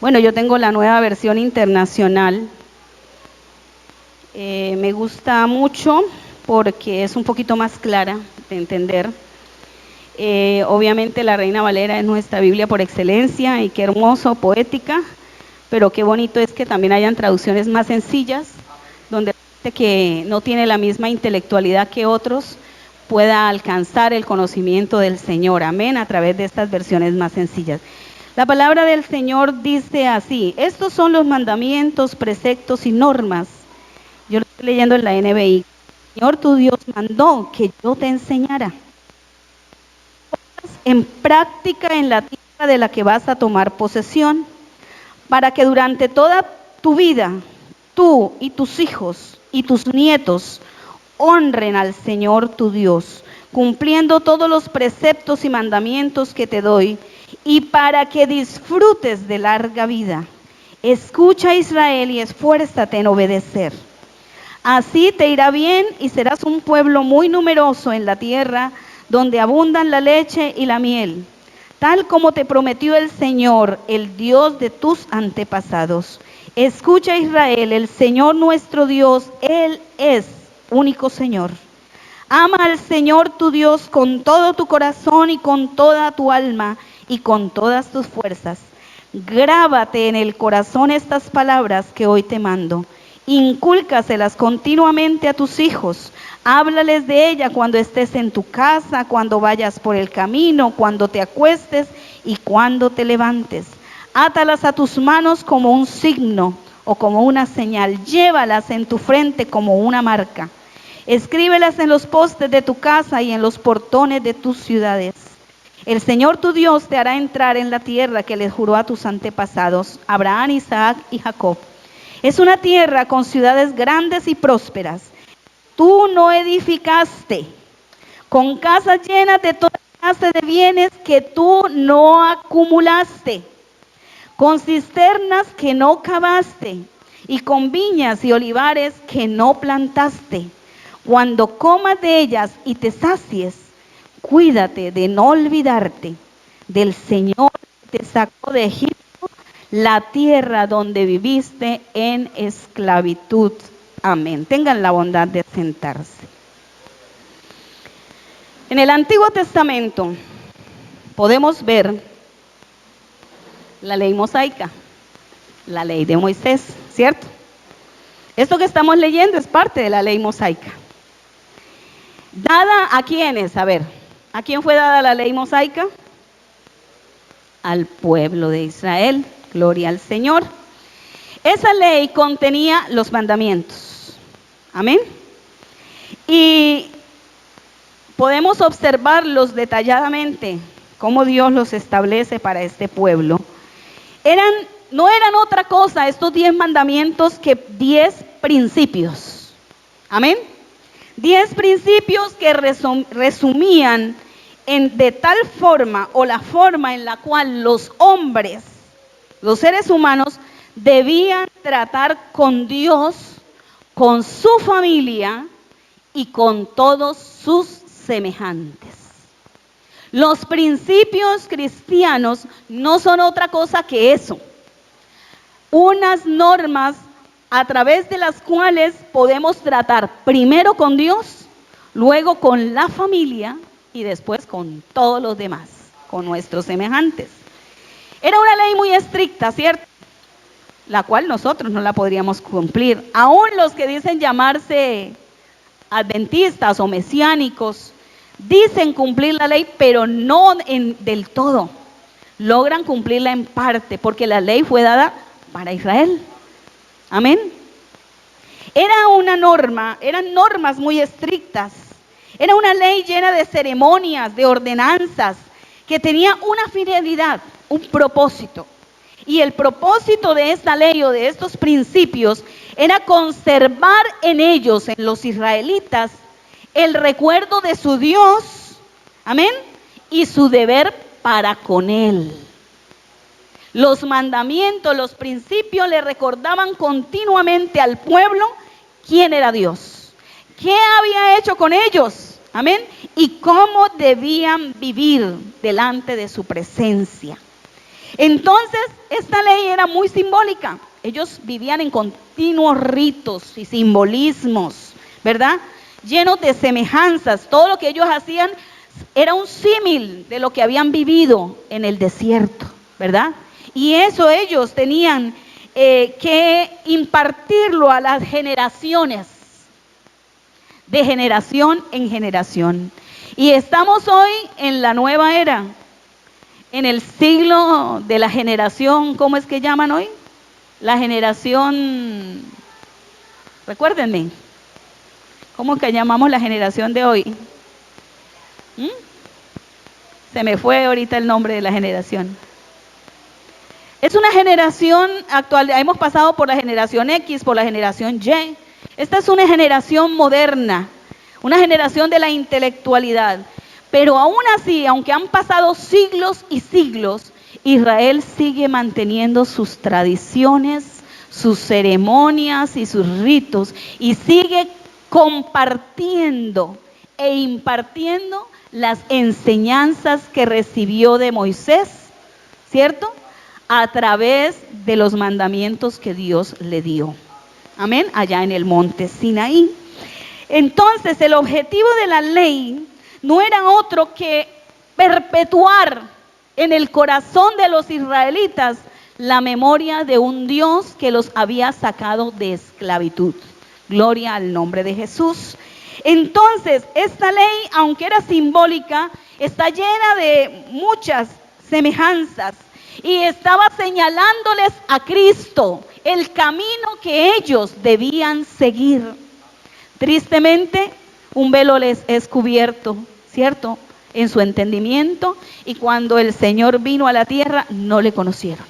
Bueno, yo tengo la nueva versión internacional. Me gusta mucho porque es un poquito más clara de entender. Obviamente la Reina Valera es nuestra Biblia por excelencia y qué hermoso, poética, pero qué bonito es que también hayan traducciones más sencillas, donde la gente que no tiene la misma intelectualidad que otros pueda alcanzar el conocimiento del Señor, amén, a través de estas versiones más sencillas. La palabra del Señor dice así: estos son los mandamientos, preceptos y normas. Yo lo estoy leyendo en la NBI. El Señor tu Dios mandó que yo te enseñara en práctica en la tierra de la que vas a tomar posesión, para que durante toda tu vida, tú y tus hijos y tus nietos honren al Señor tu Dios, cumpliendo todos los preceptos y mandamientos que te doy, y para que disfrutes de larga vida. Escucha, Israel, y esfuérzate en obedecer. Así te irá bien y serás un pueblo muy numeroso en la tierra, donde abundan la leche y la miel, tal como te prometió el Señor, el Dios de tus antepasados. Escucha, Israel, el Señor nuestro Dios, Él es único Señor. Ama al Señor tu Dios con todo tu corazón y con toda tu alma y con todas tus fuerzas. Grábate en el corazón estas palabras que hoy te mando. Incúlcaselas continuamente a tus hijos. Háblales de ella cuando estés en tu casa, cuando vayas por el camino, cuando te acuestes y cuando te levantes. Átalas a tus manos como un signo o como una señal. Llévalas en tu frente como una marca. Escríbelas en los postes de tu casa y en los portones de tus ciudades. El Señor tu Dios te hará entrar en la tierra que les juró a tus antepasados, Abraham, Isaac y Jacob. Es una tierra con ciudades grandes y prósperas. Tú no edificaste, con casas llenas de toda clase de bienes que tú no acumulaste, con cisternas que no cavaste y con viñas y olivares que no plantaste. Cuando comas de ellas y te sacies, cuídate de no olvidarte del Señor que te sacó de Egipto, la tierra donde viviste en esclavitud. Amén. Tengan la bondad de sentarse. En el Antiguo Testamento podemos ver la ley mosaica, la ley de Moisés, ¿cierto? Esto que estamos leyendo es parte de la ley mosaica. ¿Dada a quiénes? A ver, ¿a quién fue dada la ley mosaica? Al pueblo de Israel. Gloria al Señor. Esa ley contenía los mandamientos. Amén. Y podemos observarlos detalladamente, cómo Dios los establece para este pueblo. No eran otra cosa estos 10 mandamientos que 10 principios. Amén. 10 principios que resumían de tal forma o la forma en la cual los hombres, los seres humanos, debían tratar con Dios, con su familia y con todos sus semejantes. Los principios cristianos no son otra cosa que eso. Unas normas a través de las cuales podemos tratar primero con Dios, luego con la familia y después con todos los demás, con nuestros semejantes. Era una ley muy estricta, ¿cierto? La cual nosotros no la podríamos cumplir. Aún los que dicen llamarse adventistas o mesiánicos dicen cumplir la ley, pero no del todo. Logran cumplirla en parte, porque la ley fue dada para Israel. Amén. Era una norma, eran normas muy estrictas. Era una ley llena de ceremonias, de ordenanzas, que tenía una finalidad, un propósito. Y el propósito de esta ley o de estos principios era conservar en ellos, en los israelitas, el recuerdo de su Dios, amén, y su deber para con Él. Los mandamientos, los principios le recordaban continuamente al pueblo quién era Dios, qué había hecho con ellos, amén, y cómo debían vivir delante de su presencia. Entonces, esta ley era muy simbólica. Ellos vivían en continuos ritos y simbolismos, ¿verdad? Llenos de semejanzas. Todo lo que ellos hacían era un símil de lo que habían vivido en el desierto, ¿verdad? Y eso ellos tenían que impartirlo a las generaciones, de generación en generación. Y estamos hoy en la nueva era, en el siglo de la generación, ¿cómo es que llaman hoy? La generación, recuérdenme, ¿cómo que llamamos la generación de hoy? Se me fue ahorita el nombre de la generación. Es una generación actual, hemos pasado por la generación X, por la generación Y. Esta es una generación moderna, una generación de la intelectualidad. Pero aún así, aunque han pasado siglos y siglos, Israel sigue manteniendo sus tradiciones, sus ceremonias y sus ritos, y sigue compartiendo e impartiendo las enseñanzas que recibió de Moisés, ¿cierto? A través de los mandamientos que Dios le dio. Amén, allá en el monte Sinaí. Entonces, el objetivo de la ley no era otro que perpetuar en el corazón de los israelitas la memoria de un Dios que los había sacado de esclavitud. Gloria al nombre de Jesús. Entonces, esta ley, aunque era simbólica, está llena de muchas semejanzas y estaba señalándoles a Cristo, el camino que ellos debían seguir. Tristemente, un velo les es cubierto, ¿cierto?, en su entendimiento, y cuando el Señor vino a la tierra, no le conocieron.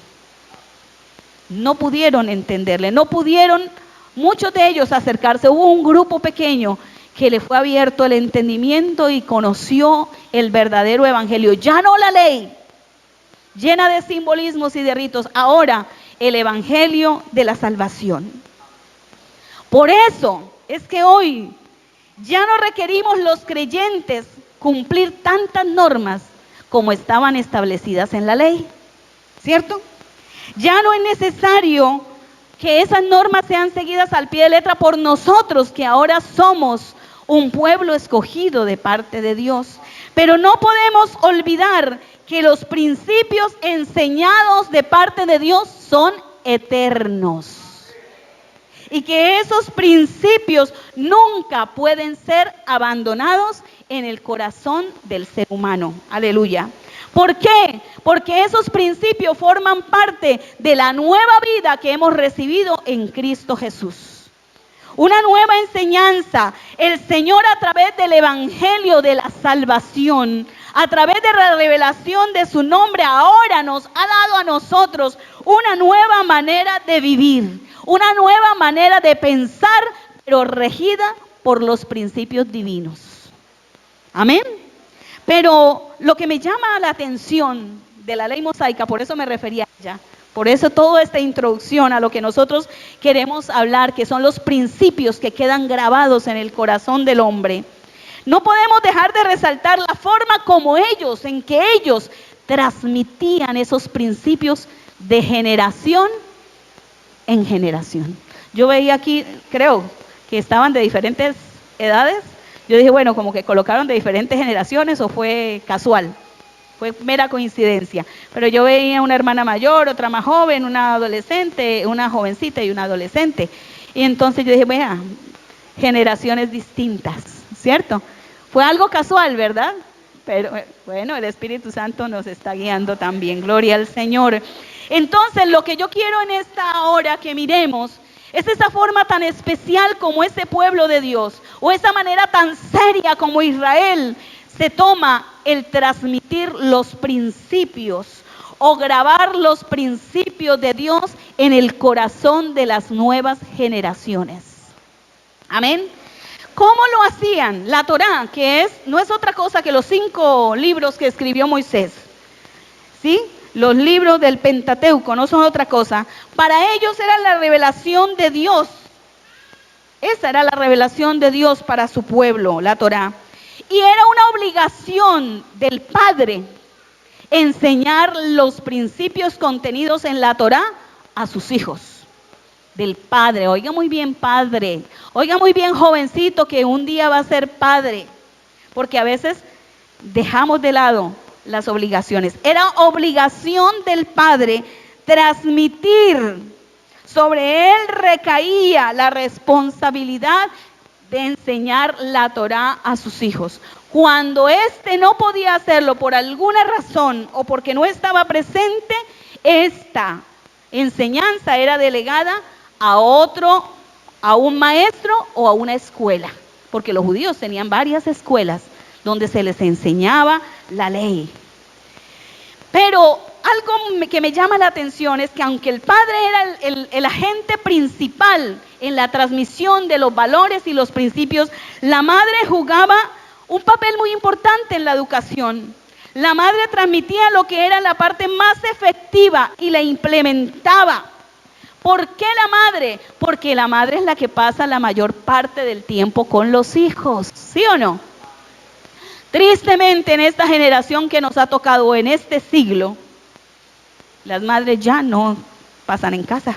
No pudieron entenderle, no pudieron muchos de ellos acercarse. Hubo un grupo pequeño que le fue abierto el entendimiento y conoció el verdadero evangelio. Ya no la ley, llena de simbolismos y de ritos, ahora el evangelio de la salvación. Por eso es que hoy ya no requerimos los creyentes cumplir tantas normas como estaban establecidas en la ley, ¿cierto? Ya no es necesario que esas normas sean seguidas al pie de letra por nosotros, que ahora somos un pueblo escogido de parte de Dios. Pero no podemos olvidar que los principios enseñados de parte de Dios son eternos. Y que esos principios nunca pueden ser abandonados en el corazón del ser humano. Aleluya. ¿Por qué? Porque esos principios forman parte de la nueva vida que hemos recibido en Cristo Jesús. Una nueva enseñanza. El Señor, a través del evangelio de la salvación, a través de la revelación de su nombre, ahora nos ha dado a nosotros una nueva manera de vivir, una nueva manera de pensar, pero regida por los principios divinos. Amén. Pero lo que me llama la atención de la ley mosaica, por eso me refería a ella, por eso toda esta introducción a lo que nosotros queremos hablar, que son los principios que quedan grabados en el corazón del hombre. No podemos dejar de resaltar la forma como ellos, en que ellos transmitían esos principios de generación en generación. Yo veía aquí, creo que estaban de diferentes edades. Yo dije, bueno, como que colocaron de diferentes generaciones o fue casual, fue mera coincidencia. Pero yo veía una hermana mayor, otra más joven, una adolescente, una jovencita y una adolescente. Y entonces yo dije, vea, generaciones distintas, ¿cierto? Fue algo casual, ¿verdad? Pero bueno, el Espíritu Santo nos está guiando también, gloria al Señor. Entonces, lo que yo quiero en esta hora que miremos es esa forma tan especial como ese pueblo de Dios, o esa manera tan seria como Israel se toma el transmitir los principios o grabar los principios de Dios en el corazón de las nuevas generaciones. Amén. ¿Cómo lo hacían? La Torá, que no es otra cosa que los 5 libros que escribió Moisés, ¿sí? Los libros del Pentateuco no son otra cosa. Para ellos era la revelación de Dios. Esa era la revelación de Dios para su pueblo, la Torá. Y era una obligación del padre enseñar los principios contenidos en la Torá a sus hijos. Del padre, oiga muy bien padre, oiga muy bien jovencito que un día va a ser padre, porque a veces dejamos de lado las obligaciones. Era obligación del padre transmitir, sobre él recaía la responsabilidad de enseñar la Torá a sus hijos. Cuando éste no podía hacerlo por alguna razón o porque no estaba presente, esta enseñanza era delegada a otro, a un maestro o a una escuela, porque los judíos tenían varias escuelas donde se les enseñaba la ley. Pero algo que me llama la atención es que aunque el padre era el agente principal en la transmisión de los valores y los principios, la madre jugaba un papel muy importante en la educación. La madre transmitía lo que era la parte más efectiva y la implementaba. ¿Por qué la madre? Porque la madre es la que pasa la mayor parte del tiempo con los hijos, ¿sí o no? Tristemente en esta generación que nos ha tocado en este siglo, las madres ya no pasan en casa.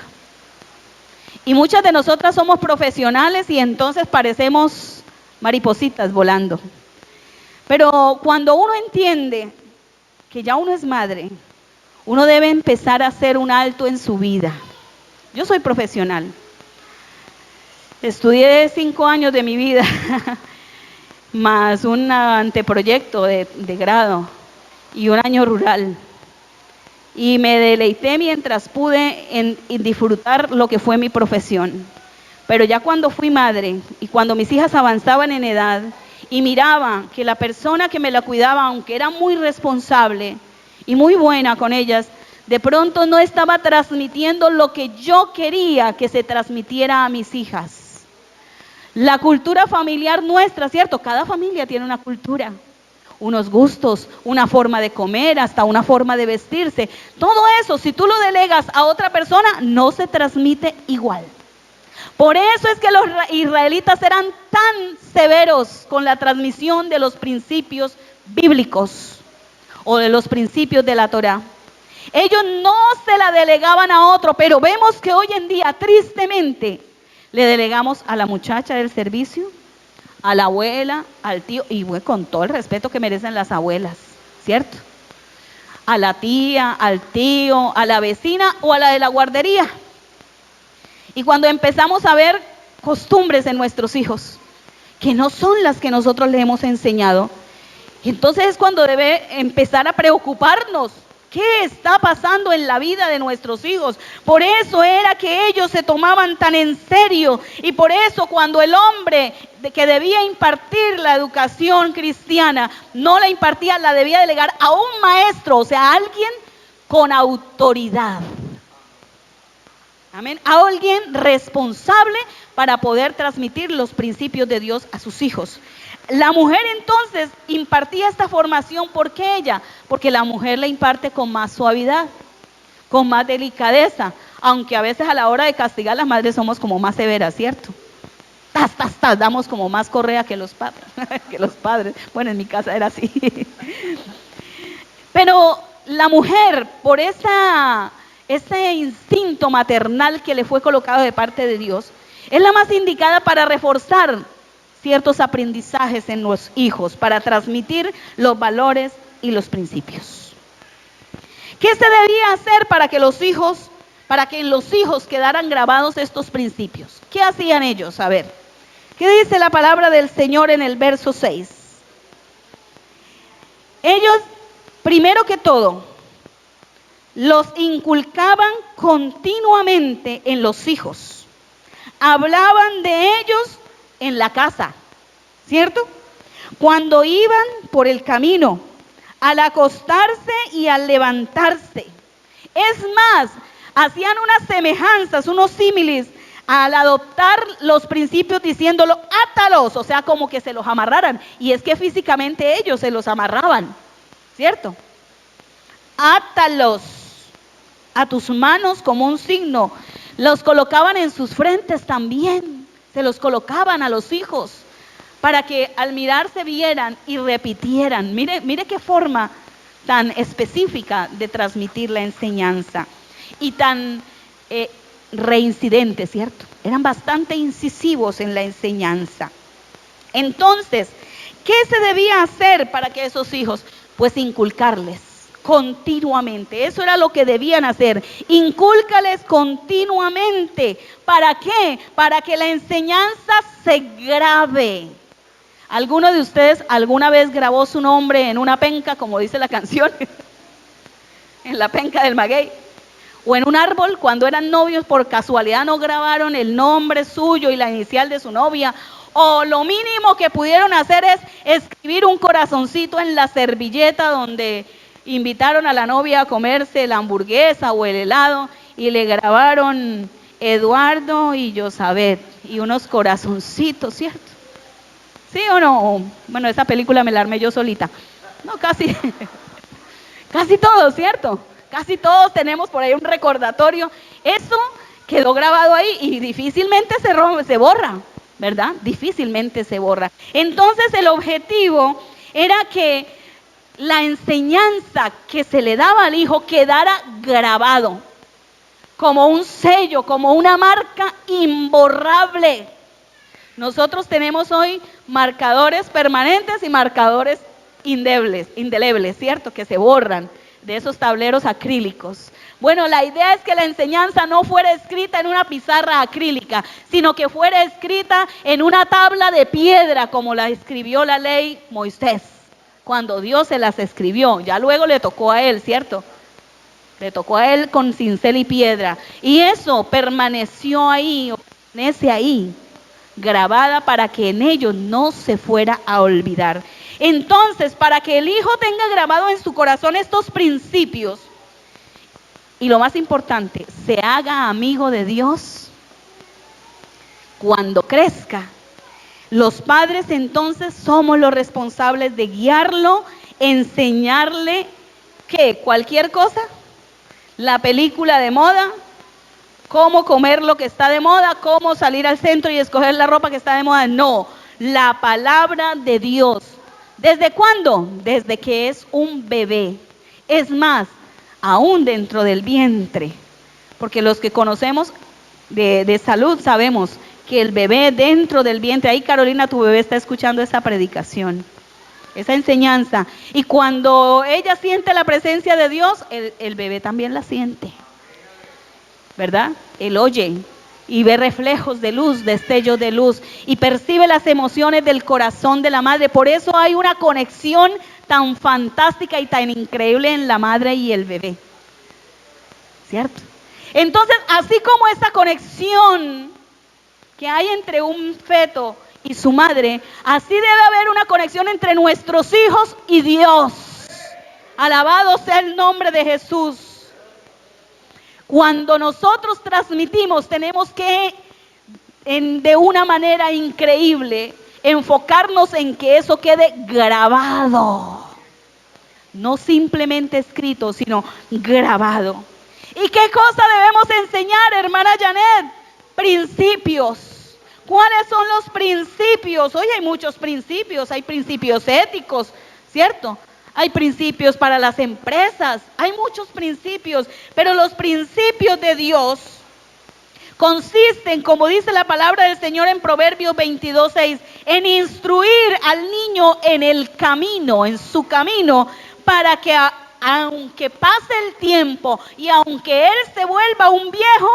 Y muchas de nosotras somos profesionales y entonces parecemos maripositas volando. Pero cuando uno entiende que ya uno es madre, uno debe empezar a hacer un alto en su vida. Yo soy profesional. Estudié 5 años de mi vida, más un anteproyecto de grado y un año rural. Y me deleité mientras pude en disfrutar lo que fue mi profesión. Pero ya cuando fui madre y cuando mis hijas avanzaban en edad y miraba que la persona que me la cuidaba, aunque era muy responsable y muy buena con ellas, de pronto no estaba transmitiendo lo que yo quería que se transmitiera a mis hijas. La cultura familiar nuestra, ¿cierto? Cada familia tiene una cultura, unos gustos, una forma de comer, hasta una forma de vestirse. Todo eso, si tú lo delegas a otra persona, no se transmite igual. Por eso es que los israelitas eran tan severos con la transmisión de los principios bíblicos o de los principios de la Torá. Ellos no se la delegaban a otro, pero vemos que hoy en día, tristemente, le delegamos a la muchacha del servicio, a la abuela, al tío, y bueno, con todo el respeto que merecen las abuelas, ¿cierto? A la tía, al tío, a la vecina o a la de la guardería. Y cuando empezamos a ver costumbres en nuestros hijos, que no son las que nosotros les hemos enseñado, entonces es cuando debe empezar a preocuparnos. ¿Qué está pasando en la vida de nuestros hijos? Por eso era que ellos se tomaban tan en serio y por eso cuando el hombre que debía impartir la educación cristiana no la impartía, la debía delegar a un maestro, o sea, a alguien con autoridad. Amén. A alguien responsable para poder transmitir los principios de Dios a sus hijos. La mujer entonces impartía esta formación, ¿por qué ella? Porque la mujer la imparte con más suavidad, con más delicadeza, aunque a veces a la hora de castigar las madres somos como más severas, ¿cierto? Damos como más correa que los padres, Bueno, en mi casa era así. Pero la mujer, por ese instinto maternal que le fue colocado de parte de Dios, es la más indicada para reforzar ciertos aprendizajes en los hijos, para transmitir los valores y los principios. ¿Qué se debía hacer para que en los hijos quedaran grabados estos principios? ¿Qué hacían ellos? A ver, ¿qué dice la palabra del Señor en el verso 6? Ellos, primero que todo, los inculcaban continuamente en los hijos. Hablaban de ellos en la casa, ¿cierto? Cuando iban por el camino, al acostarse y al levantarse. Es más, hacían unas semejanzas, unos símiles al adoptar los principios diciéndolo, átalos, o sea, como que se los amarraran. Y es que físicamente ellos se los amarraban, ¿cierto? Átalos a tus manos como un signo. Los colocaban en sus frentes también. Se los colocaban a los hijos para que al mirarse vieran y repitieran. Mire qué forma tan específica de transmitir la enseñanza y tan reincidente, ¿cierto? Eran bastante incisivos en la enseñanza. Entonces, ¿qué se debía hacer para que esos hijos? Pues inculcarles continuamente. Eso era lo que debían hacer. Incúlcales continuamente. ¿Para qué? Para que la enseñanza se grabe. ¿Alguno de ustedes alguna vez grabó su nombre en una penca, como dice la canción? En la penca del maguey. O en un árbol, cuando eran novios, por casualidad no grabaron el nombre suyo y la inicial de su novia. O lo mínimo que pudieron hacer es escribir un corazoncito en la servilleta donde invitaron a la novia a comerse la hamburguesa o el helado y le grabaron Eduardo y Yosabet y unos corazoncitos, ¿cierto? ¿Sí o no? Bueno, esa película me la armé yo solita. No, casi, casi todo, ¿cierto? Casi todos tenemos por ahí un recordatorio. Eso quedó grabado ahí y difícilmente se borra, ¿verdad? Difícilmente se borra. Entonces el objetivo era que la enseñanza que se le daba al hijo quedara grabado como un sello, como una marca imborrable. Nosotros tenemos hoy marcadores permanentes y marcadores indelebles, ¿cierto? Que se borran de esos tableros acrílicos. Bueno, la idea es que la enseñanza no fuera escrita en una pizarra acrílica, sino que fuera escrita en una tabla de piedra, como la escribió la ley Moisés, cuando Dios se las escribió. Ya luego le tocó a él, ¿cierto? Le tocó a él con cincel y piedra. Y eso permaneció ahí, permanece ahí, grabada para que en ellos no se fuera a olvidar. Entonces, para que el hijo tenga grabado en su corazón estos principios, y lo más importante, se haga amigo de Dios cuando crezca, los padres entonces somos los responsables de guiarlo, enseñarle ¿qué? Cualquier cosa, la película de moda, cómo comer lo que está de moda, cómo salir al centro y escoger la ropa que está de moda. No, la palabra de Dios. ¿Desde cuándo? Desde que es un bebé. Es más, aún dentro del vientre. Porque los que conocemos de salud sabemos que el bebé dentro del vientre, ahí Carolina, tu bebé está escuchando esa predicación, esa enseñanza. Y cuando ella siente la presencia de Dios, el bebé también la siente, ¿verdad? Él oye y ve reflejos de luz, destellos de luz, y percibe las emociones del corazón de la madre. Por eso hay una conexión tan fantástica y tan increíble en la madre y el bebé, ¿cierto? Entonces, así como esa conexión que hay entre un feto y su madre, así debe haber una conexión entre nuestros hijos y Dios. Alabado sea el nombre de Jesús. Cuando nosotros transmitimos, tenemos que, de una manera increíble, enfocarnos en que eso quede grabado. No simplemente escrito, sino grabado. ¿Y qué cosa debemos enseñar, hermana Janet? Principios. ¿Cuáles son los principios? Hoy hay muchos principios, hay principios éticos, ¿cierto? Hay principios para las empresas, hay muchos principios, pero los principios de Dios consisten, como dice la palabra del Señor en Proverbios 22:6, en instruir al niño en el camino, en su camino, para que aunque pase el tiempo y aunque él se vuelva un viejo,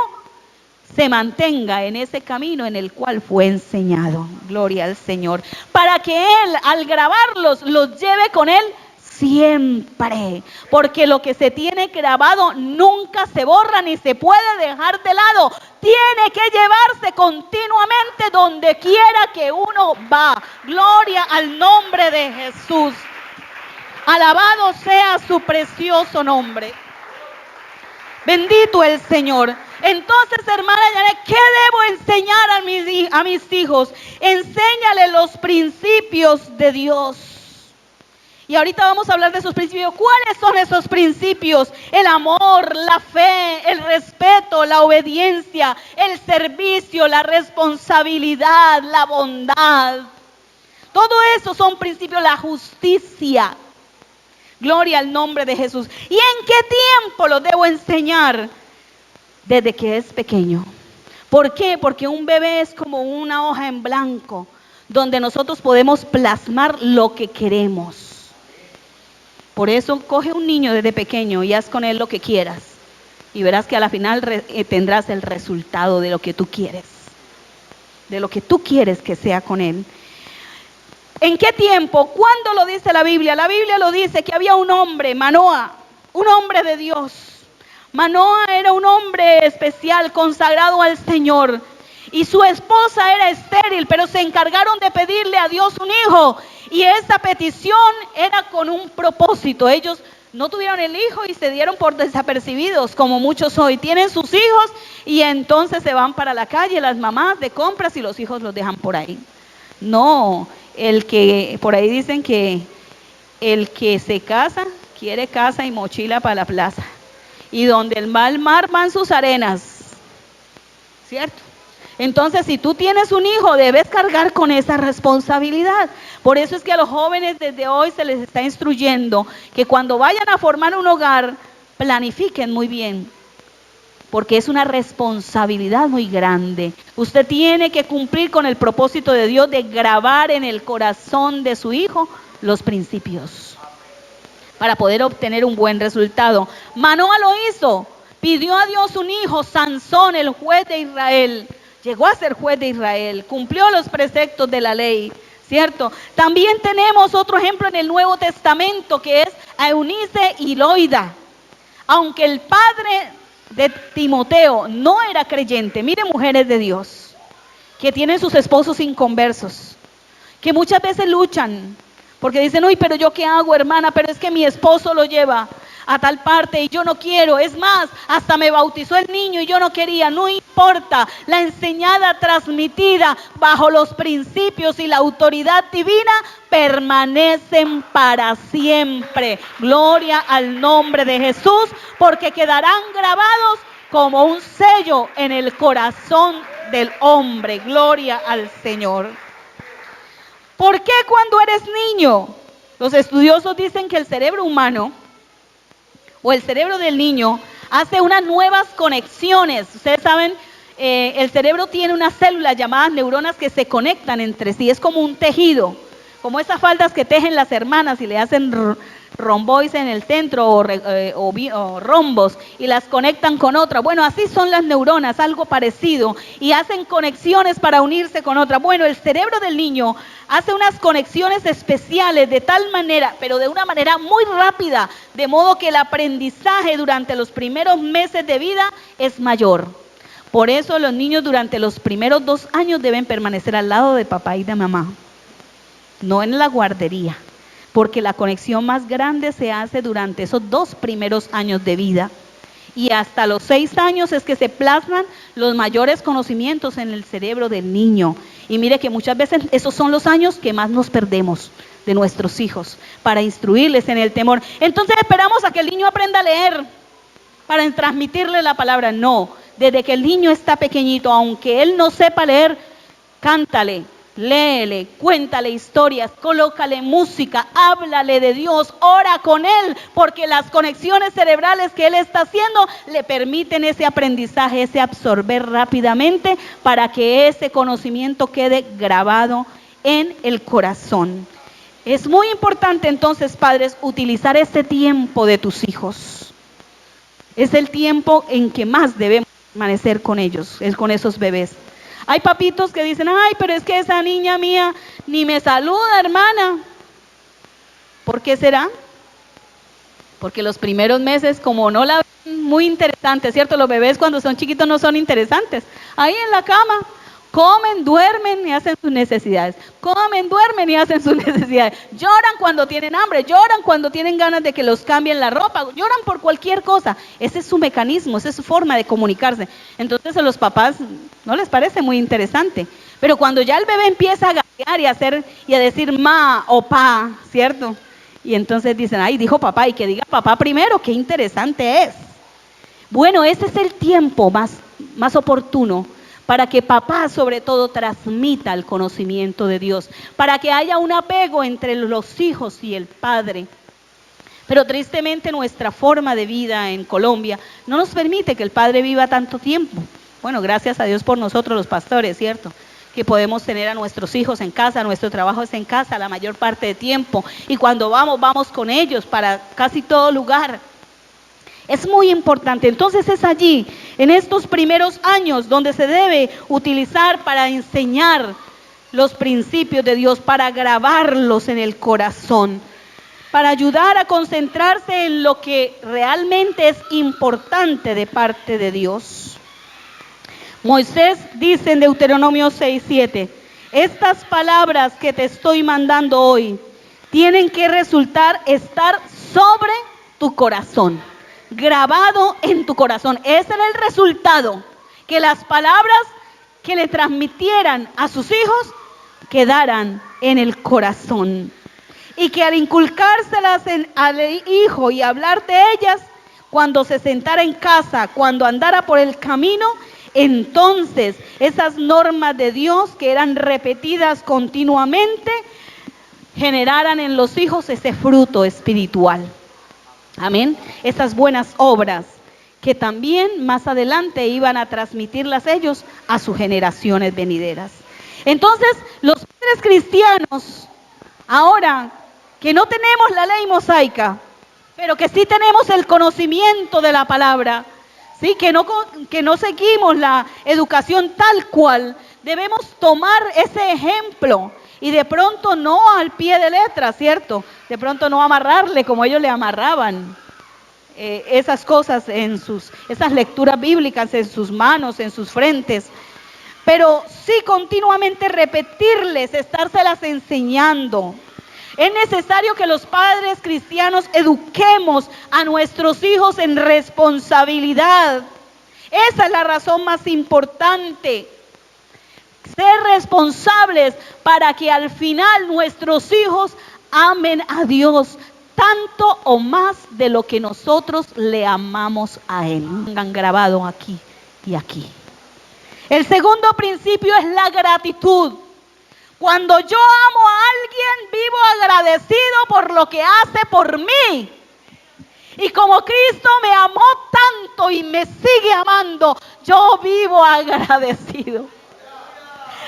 se mantenga en ese camino en el cual fue enseñado. Gloria al Señor. Para que él, al grabarlos, los lleve con él siempre, porque lo que se tiene grabado nunca se borra ni se puede dejar de lado. Tiene que llevarse continuamente donde quiera que uno va. Gloria al nombre de Jesús. Alabado sea su precioso nombre. Bendito el Señor. Entonces, hermana Janet, ¿qué debo enseñar a mis hijos? Enséñale los principios de Dios. Y ahorita vamos a hablar de esos principios. ¿Cuáles son esos principios? El amor, la fe, el respeto, la obediencia, el servicio, la responsabilidad, la bondad. Todo eso son principios, la justicia. Gloria al nombre de Jesús. ¿Y en qué tiempo lo debo enseñar? Desde que es pequeño. ¿Por qué? Porque un bebé es como una hoja en blanco, donde nosotros podemos plasmar lo que queremos. Por eso coge un niño desde pequeño y haz con él lo que quieras. Y verás que a la final tendrás el resultado de lo que tú quieres. De lo que tú quieres que sea con él. ¿En qué tiempo? ¿Cuándo lo dice la Biblia? La Biblia lo dice que había un hombre, Manoa, un hombre de Dios. Manoa era un hombre especial, consagrado al Señor. Y su esposa era estéril, pero se encargaron de pedirle a Dios un hijo. Y esa petición era con un propósito. Ellos no tuvieron el hijo y se dieron por desapercibidos, como muchos hoy. Tienen sus hijos y entonces se van para la calle, las mamás de compras, y los hijos los dejan por ahí. No, el que, por ahí dicen que el que se casa, quiere casa y mochila para la plaza. Y donde el mal mar van sus arenas, ¿cierto? Entonces, si tú tienes un hijo, debes cargar con esa responsabilidad. Por eso es que a los jóvenes desde hoy se les está instruyendo que cuando vayan a formar un hogar, planifiquen muy bien, porque es una responsabilidad muy grande. Usted tiene que cumplir con el propósito de Dios de grabar en el corazón de su hijo los principios, para poder obtener un buen resultado. Manoa lo hizo, pidió a Dios un hijo, Sansón, el juez de Israel. Llegó a ser juez de Israel, cumplió los preceptos de la ley, ¿cierto? También tenemos otro ejemplo en el Nuevo Testamento, que es a Eunice y Loida. Aunque el padre de Timoteo no era creyente, mire, mujeres de Dios, que tienen sus esposos inconversos, que muchas veces luchan, porque dicen, uy, pero yo qué hago, hermana, pero es que mi esposo lo lleva a tal parte y yo no quiero. Es más, hasta me bautizó el niño y yo no quería. No importa, la enseñanza transmitida bajo los principios y la autoridad divina permanecen para siempre. Gloria al nombre de Jesús, porque quedarán grabados como un sello en el corazón del hombre. Gloria al Señor. ¿Por qué cuando eres niño? Los estudiosos dicen que el cerebro humano o el cerebro del niño hace unas nuevas conexiones. Ustedes saben, el cerebro tiene unas células llamadas neuronas que se conectan entre sí. Es como un tejido, como esas faldas que tejen las hermanas y le hacen romboides en el centro o rombos y las conectan con otra. Bueno, así son las neuronas, algo parecido, y hacen conexiones para unirse con otra. Bueno, el cerebro del niño hace unas conexiones especiales de tal manera, pero de una manera muy rápida, de modo que el aprendizaje durante los primeros meses de vida es mayor. Por eso los niños durante los primeros 2 años deben permanecer al lado de papá y de mamá, no en la guardería, porque la conexión más grande se hace durante esos 2 primeros años de vida. Y hasta los 6 años es que se plasman los mayores conocimientos en el cerebro del niño. Y mire que muchas veces esos son los años que más nos perdemos de nuestros hijos, para instruirles en el temor. Entonces esperamos a que el niño aprenda a leer para transmitirle la palabra. No, desde que el niño está pequeñito, aunque él no sepa leer, cántale, léele, cuéntale historias, colócale música, háblale de Dios, ora con él, porque las conexiones cerebrales que él está haciendo le permiten ese aprendizaje, ese absorber rápidamente, para que ese conocimiento quede grabado en el corazón. Es muy importante entonces, padres, utilizar este tiempo de tus hijos. Es el tiempo en que más debemos permanecer con ellos, es con esos bebés. Hay papitos que dicen, ay, pero es que esa niña mía ni me saluda, hermana. ¿Por qué será? Porque los primeros meses, como no la ven muy interesante, ¿cierto? Los bebés cuando son chiquitos no son interesantes. Ahí en la cama, comen, duermen y hacen sus necesidades. Comen, duermen y hacen sus necesidades. Lloran cuando tienen hambre, lloran cuando tienen ganas de que los cambien la ropa, lloran por cualquier cosa. Ese es su mecanismo, esa es su forma de comunicarse. Entonces a los papás no les parece muy interesante. Pero cuando ya el bebé empieza a gatear y a decir ma o pa, ¿cierto? Y entonces dicen, ay, dijo papá, y que diga papá primero, qué interesante es. Bueno, ese es el tiempo más oportuno para que papá sobre todo transmita el conocimiento de Dios, para que haya un apego entre los hijos y el padre, Pero tristemente nuestra forma de vida en Colombia no nos permite que el padre viva tanto tiempo. Bueno, gracias a Dios por nosotros los pastores, ¿cierto? Que podemos tener a nuestros hijos en casa, nuestro trabajo es en casa la mayor parte del tiempo. Y cuando vamos con ellos para casi todo lugar. Es muy importante. Entonces es allí, en estos primeros años, donde se debe utilizar para enseñar los principios de Dios, para grabarlos en el corazón, para ayudar a concentrarse en lo que realmente es importante de parte de Dios. Moisés dice en Deuteronomio 6:7, estas palabras que te estoy mandando hoy tienen que estar sobre tu corazón, grabado en tu corazón. Ese era el resultado, que las palabras que le transmitieran a sus hijos quedaran en el corazón. Y que al inculcárselas al hijo y hablar de ellas, cuando se sentara en casa, cuando andara por el camino, entonces esas normas de Dios que eran repetidas continuamente, generaran en los hijos ese fruto espiritual. Amén. Esas buenas obras que también más adelante iban a transmitirlas ellos a sus generaciones venideras. Entonces, los padres cristianos, ahora que no tenemos la ley mosaica, pero que sí tenemos el conocimiento de la palabra, ¿sí? Que no seguimos la educación tal cual, debemos tomar ese ejemplo y de pronto no al pie de letra, ¿cierto? De pronto no amarrarle como ellos le amarraban esas cosas esas lecturas bíblicas en sus manos, en sus frentes, pero sí continuamente repetirles, estárselas enseñando. Es necesario que los padres cristianos eduquemos a nuestros hijos en responsabilidad. Esa es la razón más importante. Ser responsables para que al final nuestros hijos amen a Dios tanto o más de lo que nosotros le amamos a Él. Han grabado aquí y aquí. El segundo principio es la gratitud. Cuando yo amo a alguien, vivo agradecido por lo que hace por mí. Y como Cristo me amó tanto y me sigue amando, yo vivo agradecido.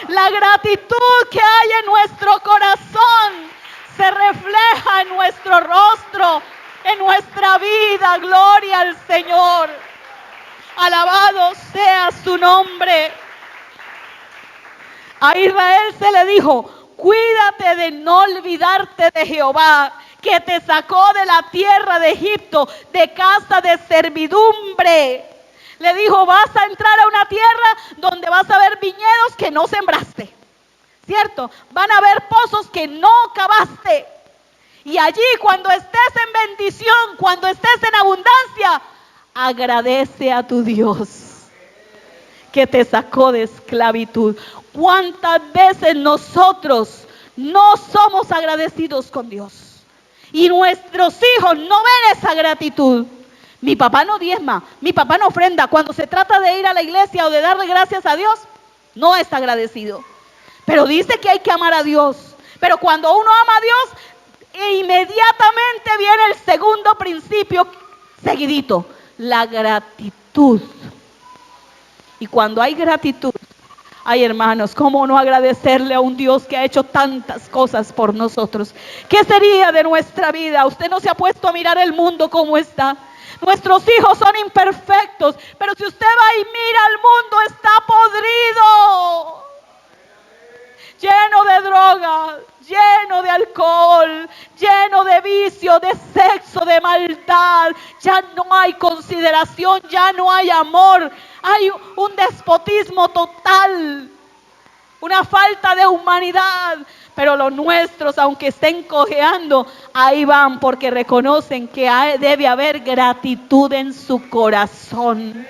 La gratitud que hay en nuestro corazón se refleja en nuestro rostro, en nuestra vida. Gloria al Señor. Alabado sea su nombre. A Israel se le dijo, cuídate de no olvidarte de Jehová, que te sacó de la tierra de Egipto, de casa de servidumbre. Le dijo, vas a entrar a una tierra donde vas a ver viñedos que no sembraste, ¿cierto? Van a haber pozos que no cavaste. Y allí cuando estés en bendición, cuando estés en abundancia, agradece a tu Dios que te sacó de esclavitud. ¿Cuántas veces nosotros no somos agradecidos con Dios? Y nuestros hijos no ven esa gratitud. Mi papá no diezma, mi papá no ofrenda. Cuando se trata de ir a la iglesia o de darle gracias a Dios, no es agradecido. Pero dice que hay que amar a Dios. Pero cuando uno ama a Dios, inmediatamente viene el segundo principio seguidito, la gratitud. Y cuando hay gratitud, ay hermanos, ¿cómo no agradecerle a un Dios que ha hecho tantas cosas por nosotros? ¿Qué sería de nuestra vida? Usted no se ha puesto a mirar el mundo como está. Nuestros hijos son imperfectos, pero si usted va y mira, el mundo está podrido, lleno de drogas, lleno de alcohol, lleno de vicio, de sexo, de maldad. Ya no hay consideración, ya no hay amor. Hay un despotismo total, una falta de humanidad. Pero los nuestros, aunque estén cojeando, ahí van porque reconocen que debe haber gratitud en su corazón.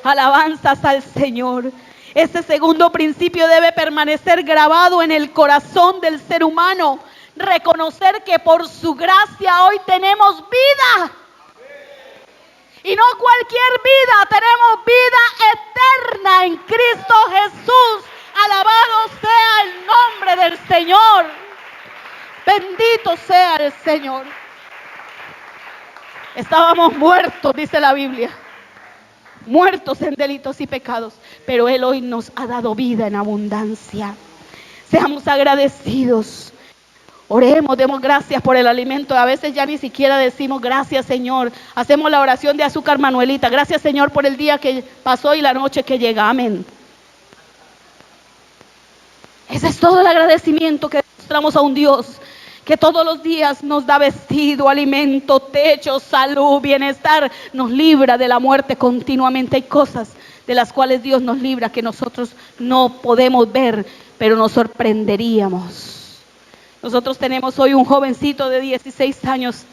Alabanzas al Señor. Este segundo principio debe permanecer grabado en el corazón del ser humano. Reconocer que por su gracia hoy tenemos vida. Y no cualquier vida, tenemos vida eterna en Cristo Jesús. Alabado sea el nombre del Señor. Bendito sea el Señor. Estábamos muertos, dice la Biblia, muertos en delitos y pecados, pero Él hoy nos ha dado vida en abundancia. Seamos agradecidos. Oremos, demos gracias por el alimento. A veces ya ni siquiera decimos gracias, Señor. Hacemos la oración de azúcar Manuelita. Gracias, Señor, por el día que pasó y la noche que llega. Amén. Ese es todo el agradecimiento que demostramos a un Dios que todos los días nos da vestido, alimento, techo, salud, bienestar. Nos libra de la muerte continuamente. Hay cosas de las cuales Dios nos libra que nosotros no podemos ver, pero nos sorprenderíamos. Nosotros tenemos hoy un jovencito de 16 años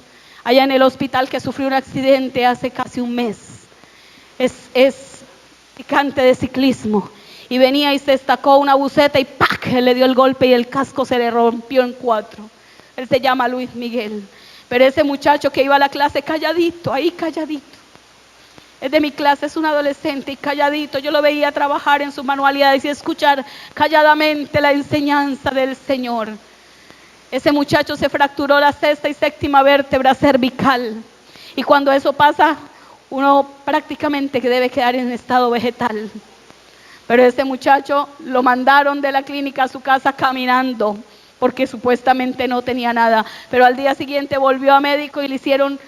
allá en el hospital que sufrió un accidente hace casi un mes. Es practicante de ciclismo y venía y se estacó una buceta y ¡pac! Le dio el golpe y el casco se le rompió en 4. Él se llama Luis Miguel. Pero ese muchacho que iba a la clase calladito, ahí calladito. Es de mi clase, es un adolescente y calladito. Yo lo veía trabajar en sus manualidades y escuchar calladamente la enseñanza del Señor. Ese muchacho se fracturó la 6ª y 7ª vértebra cervical. Y cuando eso pasa, uno prácticamente que debe quedar en estado vegetal. Pero ese muchacho lo mandaron de la clínica a su casa caminando, porque supuestamente no tenía nada. Pero al día siguiente volvió a médico y le hicieron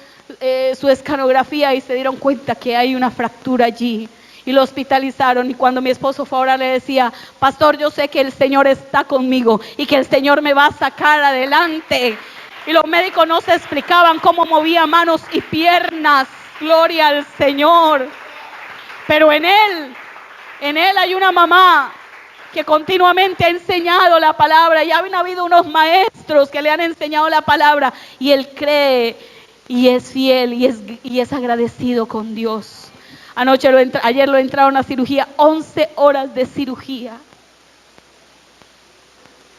su escanografía y se dieron cuenta que hay una fractura allí. Y lo hospitalizaron, y cuando mi esposo fue ahora le decía: pastor, yo sé que el Señor está conmigo y que el Señor me va a sacar adelante. Y los médicos no se explicaban cómo movía manos y piernas, gloria al Señor. Pero en él hay una mamá que continuamente ha enseñado la palabra, y han habido unos maestros que le han enseñado la palabra, y él cree y es fiel y es agradecido con Dios. Ayer lo entraron a cirugía, 11 horas de cirugía.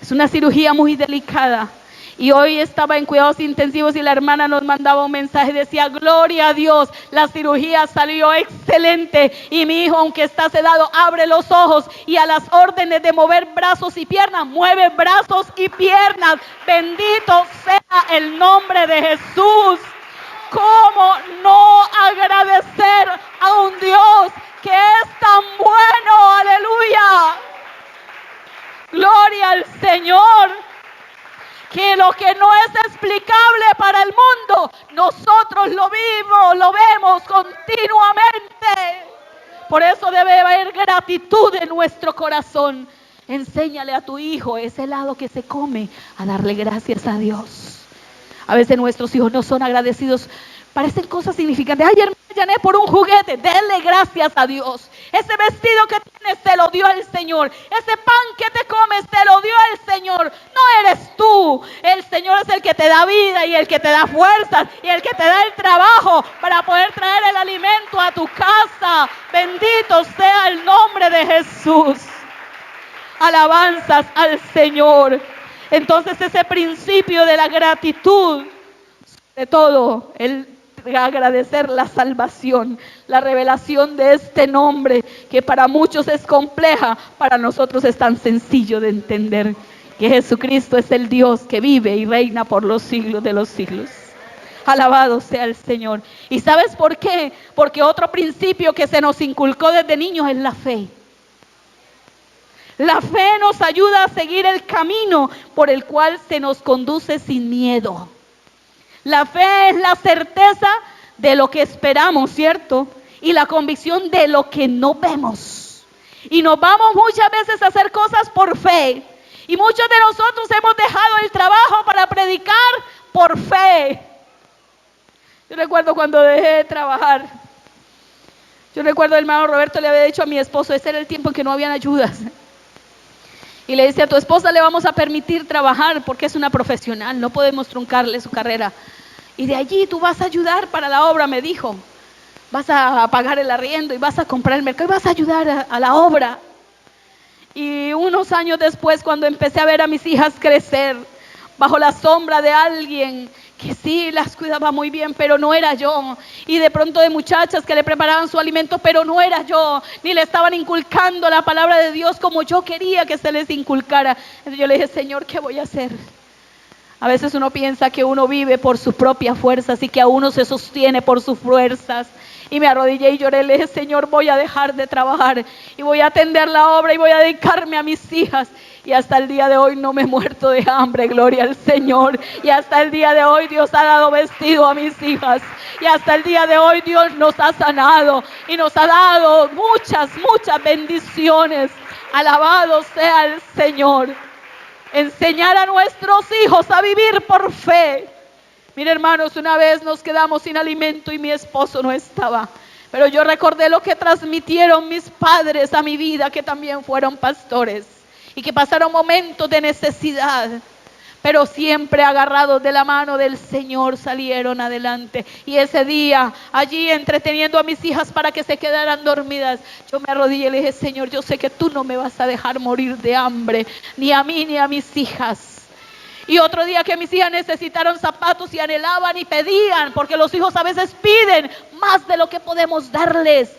Es una cirugía muy delicada. Y hoy estaba en cuidados intensivos y la hermana nos mandaba un mensaje, decía: gloria a Dios, la cirugía salió excelente y mi hijo, aunque está sedado, abre los ojos y a las órdenes de mover brazos y piernas, mueve brazos y piernas. Bendito sea el nombre de Jesús. ¿Cómo no agradecer a un Dios que es tan bueno? Aleluya. Gloria al Señor. Que lo que no es explicable para el mundo, nosotros lo vemos continuamente. Por eso debe haber gratitud en nuestro corazón. Enséñale a tu hijo ese helado que se come a darle gracias a Dios. A veces nuestros hijos no son agradecidos. Parecen cosas significantes. Ayer me llené por un juguete. Denle gracias a Dios. Ese vestido que tienes te lo dio el Señor. Ese pan que te comes te lo dio el Señor. No eres tú. El Señor es el que te da vida y el que te da fuerzas y el que te da el trabajo para poder traer el alimento a tu casa. Bendito sea el nombre de Jesús. Alabanzas al Señor. Entonces ese principio de la gratitud, de todo, el agradecer la salvación, la revelación de este nombre que para muchos es compleja, para nosotros es tan sencillo de entender, que Jesucristo es el Dios que vive y reina por los siglos de los siglos. Alabado sea el Señor. ¿Y sabes por qué? Porque otro principio que se nos inculcó desde niños es la fe. La fe nos ayuda a seguir el camino por el cual se nos conduce sin miedo. La fe es la certeza de lo que esperamos, ¿cierto? Y la convicción de lo que no vemos. Y nos vamos muchas veces a hacer cosas por fe. Y muchos de nosotros hemos dejado el trabajo para predicar por fe. Yo recuerdo cuando dejé de trabajar. Yo recuerdo el hermano Roberto le había dicho a mi esposo, ese era el tiempo en que no habían ayudas. Y le dice: a tu esposa le vamos a permitir trabajar porque es una profesional, no podemos truncarle su carrera. Y de allí tú vas a ayudar para la obra, me dijo. Vas a pagar el arriendo y vas a comprar el mercado y vas a ayudar a la obra. Y unos años después, cuando empecé a ver a mis hijas crecer bajo la sombra de alguien que sí las cuidaba muy bien, pero no era yo. Y de pronto de muchachas que le preparaban su alimento, pero no era yo. Ni le estaban inculcando la palabra de Dios como yo quería que se les inculcara. Entonces yo le dije: Señor, ¿qué voy a hacer? A veces uno piensa que uno vive por sus propias fuerzas y que a uno se sostiene por sus fuerzas. Y me arrodillé y lloré, le dije, Señor, voy a dejar de trabajar y voy a atender la obra y voy a dedicarme a mis hijas. Y hasta el día de hoy no me he muerto de hambre, gloria al Señor. Y hasta el día de hoy Dios ha dado vestido a mis hijas. Y hasta el día de hoy Dios nos ha sanado y nos ha dado muchas, muchas bendiciones. Alabado sea el Señor. Enseñar a nuestros hijos a vivir por fe. Mire, hermanos, una vez nos quedamos sin alimento y mi esposo no estaba. Pero yo recordé lo que transmitieron mis padres a mi vida, que también fueron pastores y que pasaron momentos de necesidad, pero siempre agarrados de la mano del Señor salieron adelante. Y ese día, allí entreteniendo a mis hijas para que se quedaran dormidas, yo me arrodillé y le dije, Señor, yo sé que tú no me vas a dejar morir de hambre, ni a mí ni a mis hijas. Y otro día que mis hijas necesitaron zapatos y anhelaban y pedían, porque los hijos a veces piden más de lo que podemos darles.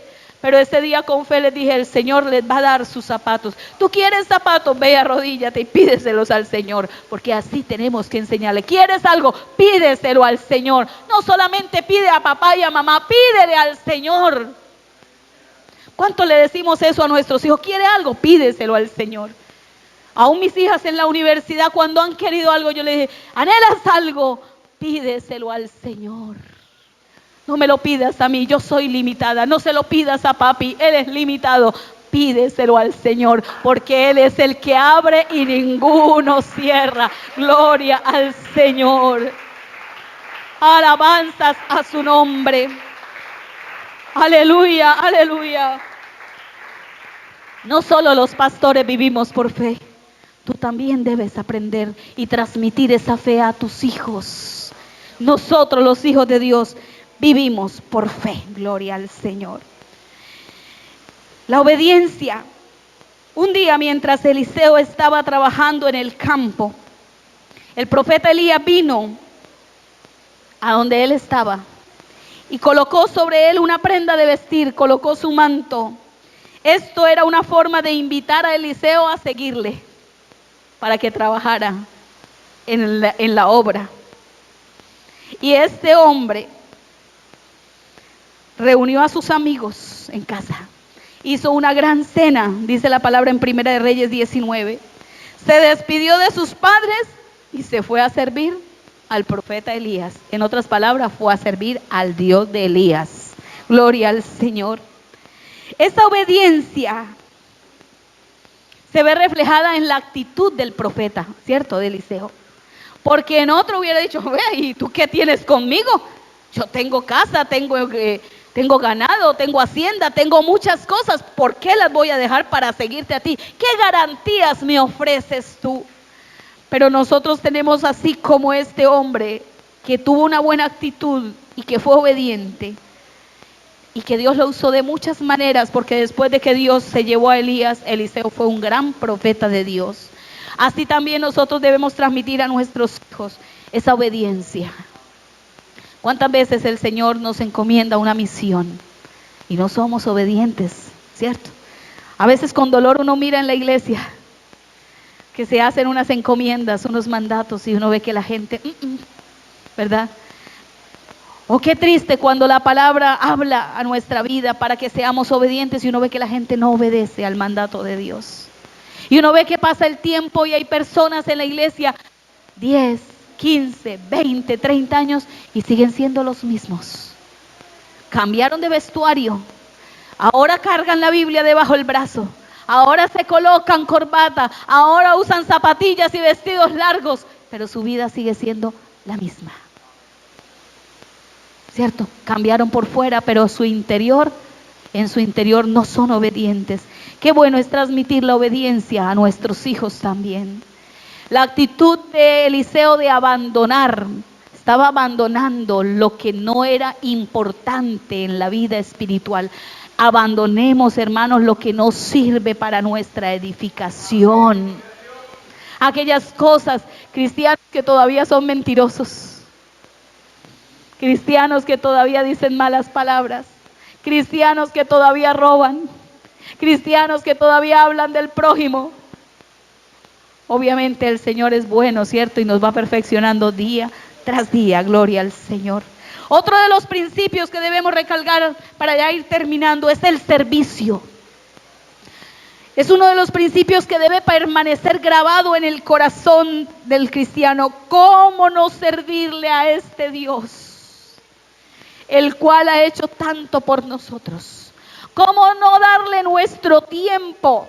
Pero ese día con fe les dije, el Señor les va a dar sus zapatos. ¿Tú quieres zapatos? Ve, arrodíllate y pídeselos al Señor, porque así tenemos que enseñarle. ¿Quieres algo? Pídeselo al Señor. No solamente pide a papá y a mamá, pídele al Señor. ¿Cuánto le decimos eso a nuestros hijos? ¿Quiere algo? Pídeselo al Señor. Aún mis hijas en la universidad, cuando han querido algo, yo les dije, ¿anhelas algo? Pídeselo al Señor. No me lo pidas a mí, yo soy limitada. No se lo pidas a papi, él es limitado. Pídeselo al Señor, porque Él es el que abre y ninguno cierra. Gloria al Señor. Alabanzas a su nombre. Aleluya, aleluya. No solo los pastores vivimos por fe. Tú también debes aprender y transmitir esa fe a tus hijos. Nosotros, los hijos de Dios, vivimos por fe. Gloria al Señor. La obediencia. Un día, mientras Eliseo estaba trabajando en el campo, el profeta Elías vino a donde él estaba y colocó sobre él una prenda de vestir, colocó su manto. Esto era una forma de invitar a Eliseo a seguirle, para que trabajara en la obra. Y este hombre reunió a sus amigos en casa, hizo una gran cena, dice la palabra en Primera de Reyes 19. Se despidió de sus padres y se fue a servir al profeta Elías. En otras palabras, fue a servir al Dios de Elías. Gloria al Señor. Esa obediencia se ve reflejada en la actitud del profeta, ¿cierto? De Eliseo. Porque en otro hubiera dicho, ve, ¿y tú qué tienes conmigo? Yo tengo casa, tengo ganado, tengo hacienda, tengo muchas cosas. ¿Por qué las voy a dejar para seguirte a ti? ¿Qué garantías me ofreces tú? Pero nosotros tenemos así como este hombre que tuvo una buena actitud y que fue obediente. Y que Dios lo usó de muchas maneras, porque después de que Dios se llevó a Elías, Eliseo fue un gran profeta de Dios. Así también nosotros debemos transmitir a nuestros hijos esa obediencia. ¿Cuántas veces el Señor nos encomienda una misión y no somos obedientes, cierto? A veces con dolor uno mira en la iglesia que se hacen unas encomiendas, unos mandatos y uno ve que la gente, ¿verdad? Oh, qué triste cuando la palabra habla a nuestra vida para que seamos obedientes y uno ve que la gente no obedece al mandato de Dios. Y uno ve que pasa el tiempo y hay personas en la iglesia 10, 15, 20, 30 años y siguen siendo los mismos. Cambiaron de vestuario. Ahora cargan la Biblia debajo del brazo. Ahora se colocan corbata. Ahora usan zapatillas y vestidos largos. Pero su vida sigue siendo la misma. ¿Cierto? Cambiaron por fuera, pero en su interior no son obedientes. Qué bueno es transmitir la obediencia a nuestros hijos también. La actitud de Eliseo de abandonar, estaba abandonando lo que no era importante en la vida espiritual. Abandonemos, hermanos, lo que no sirve para nuestra edificación. Aquellas cosas, cristianos que todavía son mentirosos. Cristianos que todavía dicen malas palabras, cristianos que todavía roban, cristianos que todavía hablan del prójimo. obviamente el Señor es bueno, ¿cierto? Y nos va perfeccionando día tras día, gloria al Señor. Otro de los principios que debemos recalcar para ya ir terminando es el servicio. Es uno de los principios que debe permanecer grabado en el corazón del cristiano. ¿Cómo no servirle a este Dios, el cual ha hecho tanto por nosotros? ¿Cómo no darle nuestro tiempo?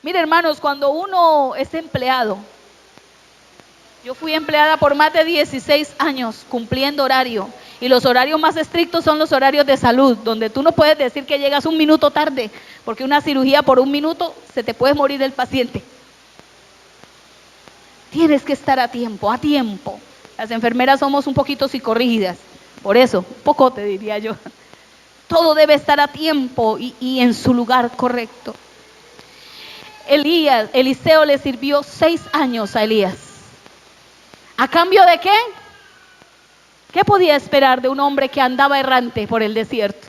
Mire, hermanos, cuando uno es empleado, yo fui empleada por más de 16 años cumpliendo horario. Y los horarios más estrictos son los horarios de salud, donde tú no puedes decir que llegas un minuto tarde, porque una cirugía por un minuto se te puede morir el paciente. Tienes que estar a tiempo, a tiempo. Las enfermeras somos un poquito psicorrígidas, por eso, un poco te diría yo. Todo debe estar a tiempo y en su lugar correcto. Eliseo le sirvió 6 años a Elías. ¿A cambio de qué? ¿Qué podía esperar de un hombre que andaba errante por el desierto?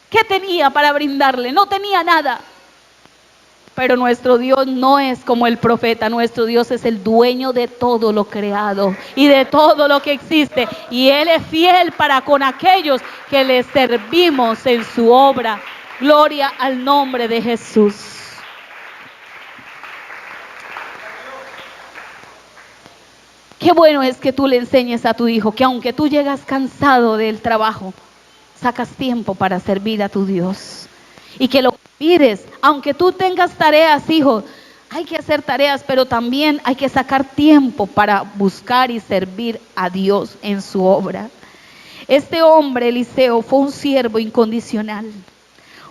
¿Qué tenía para brindarle? No tenía nada. Pero nuestro Dios no es como el profeta. Nuestro Dios es el dueño de todo lo creado y de todo lo que existe. Y Él es fiel para con aquellos que le servimos en su obra. Gloria al nombre de Jesús. Qué bueno es que tú le enseñes a tu hijo que aunque tú llegas cansado del trabajo, sacas tiempo para servir a tu Dios. Y que lo pides, aunque tú tengas tareas, hijo, hay que hacer tareas, pero también hay que sacar tiempo para buscar y servir a Dios en su obra. Este hombre, Eliseo, fue un siervo incondicional.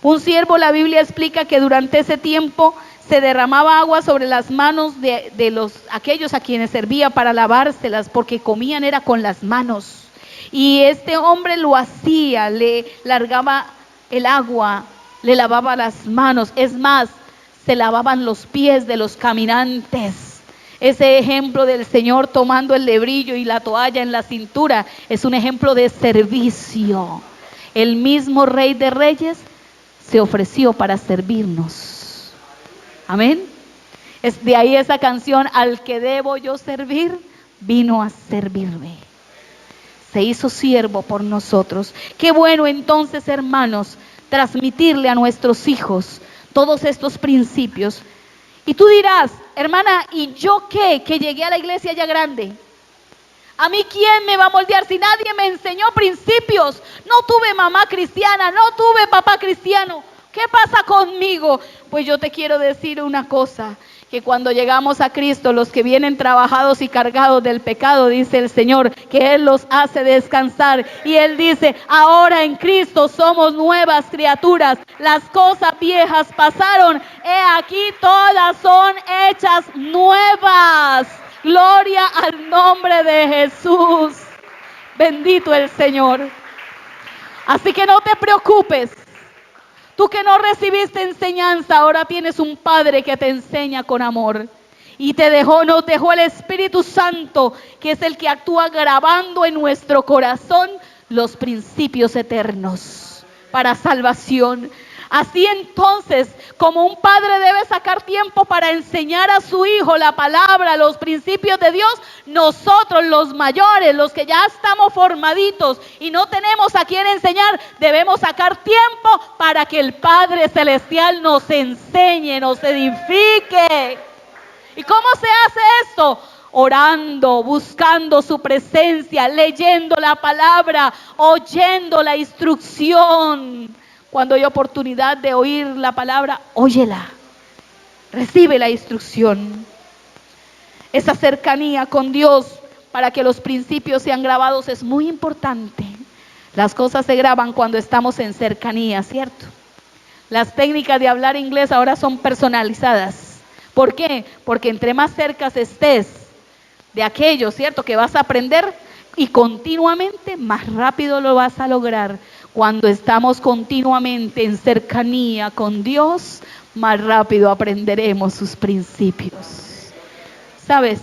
Un siervo, la Biblia explica que durante ese tiempo se derramaba agua sobre las manos de aquellos a quienes servía para lavárselas, porque comían era con las manos. Y este hombre lo hacía, le largaba el agua, le lavaba las manos. Es más, se lavaban los pies de los caminantes. Ese ejemplo del Señor tomando el lebrillo y la toalla en la cintura es un ejemplo de servicio. El mismo Rey de Reyes se ofreció para servirnos. Amén. Es de ahí esa canción, al que debo yo servir, vino a servirme. Se hizo siervo por nosotros. Qué bueno entonces, hermanos, transmitirle a nuestros hijos todos estos principios. Y tú dirás, hermana, ¿y yo qué? Que llegué a la iglesia ya grande. ¿A mí quién me va a moldear si nadie me enseñó principios? No tuve mamá cristiana, no tuve papá cristiano. ¿Qué pasa conmigo? Pues yo te quiero decir una cosa, que cuando llegamos a Cristo, los que vienen trabajados y cargados del pecado, dice el Señor, que Él los hace descansar. Y Él dice, ahora en Cristo somos nuevas criaturas. Las cosas viejas pasaron, he aquí todas son hechas nuevas. Gloria al nombre de Jesús. Bendito el Señor. Así que no te preocupes. Tú que no recibiste enseñanza, ahora tienes un Padre que te enseña con amor. Y nos dejó el Espíritu Santo, que es el que actúa grabando en nuestro corazón los principios eternos para salvación. Así entonces, como un padre debe sacar tiempo para enseñar a su hijo la palabra, los principios de Dios, nosotros los mayores, los que ya estamos formaditos y no tenemos a quién enseñar, debemos sacar tiempo para que el Padre Celestial nos enseñe, nos edifique. ¿Y cómo se hace esto? Orando, buscando su presencia, leyendo la palabra, oyendo la instrucción. Cuando hay oportunidad de oír la palabra, óyela, recibe la instrucción. Esa cercanía con Dios para que los principios sean grabados es muy importante. Las cosas se graban cuando estamos en cercanía, ¿cierto? Las técnicas de hablar inglés ahora son personalizadas. ¿Por qué? Porque entre más cerca estés de aquello, ¿cierto?, que vas a aprender, y continuamente, más rápido lo vas a lograr. Cuando estamos continuamente en cercanía con Dios, más rápido aprenderemos sus principios. ¿Sabes?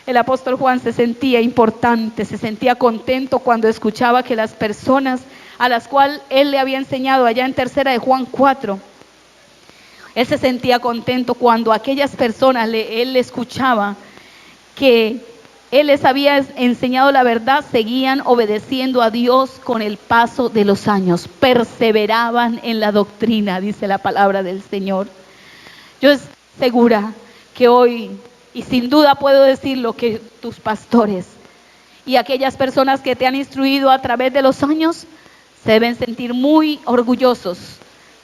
El apóstol Juan se sentía importante, se sentía contento cuando escuchaba que las personas a las cuales él le había enseñado allá en 3 de Juan 4, Él se sentía contento cuando aquellas personas, él le escuchaba que él les había enseñado la verdad, seguían obedeciendo a Dios con el paso de los años, perseveraban en la doctrina, dice la palabra del Señor. Yo estoy segura que hoy, y sin duda puedo decirlo, que tus pastores y aquellas personas que te han instruido a través de los años se deben sentir muy orgullosos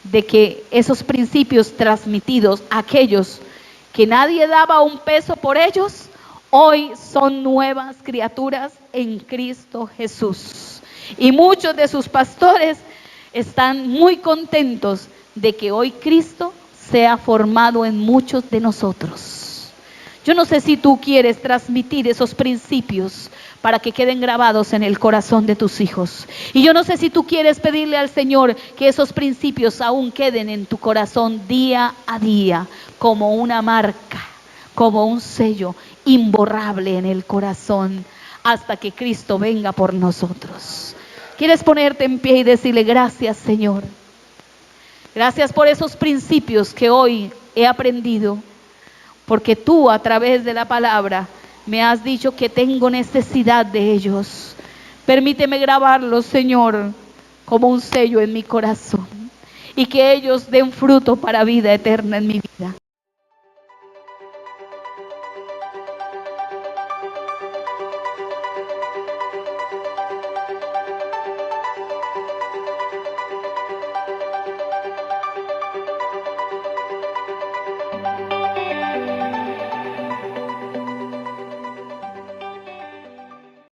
de que esos principios transmitidos, aquellos que nadie daba un peso por ellos, hoy son nuevas criaturas en Cristo Jesús. Y muchos de sus pastores están muy contentos de que hoy Cristo sea formado en muchos de nosotros. Yo no sé si tú quieres transmitir esos principios para que queden grabados en el corazón de tus hijos. Y yo no sé si tú quieres pedirle al Señor que esos principios aún queden en tu corazón día a día, como una marca, como un sello imborrable en el corazón, hasta que Cristo venga por nosotros. ¿Quieres ponerte en pie y decirle gracias, Señor? Gracias por esos principios que hoy he aprendido, porque tú a través de la palabra me has dicho que tengo necesidad de ellos. Permíteme grabarlos, Señor, como un sello en mi corazón, y que ellos den fruto para vida eterna en mi vida.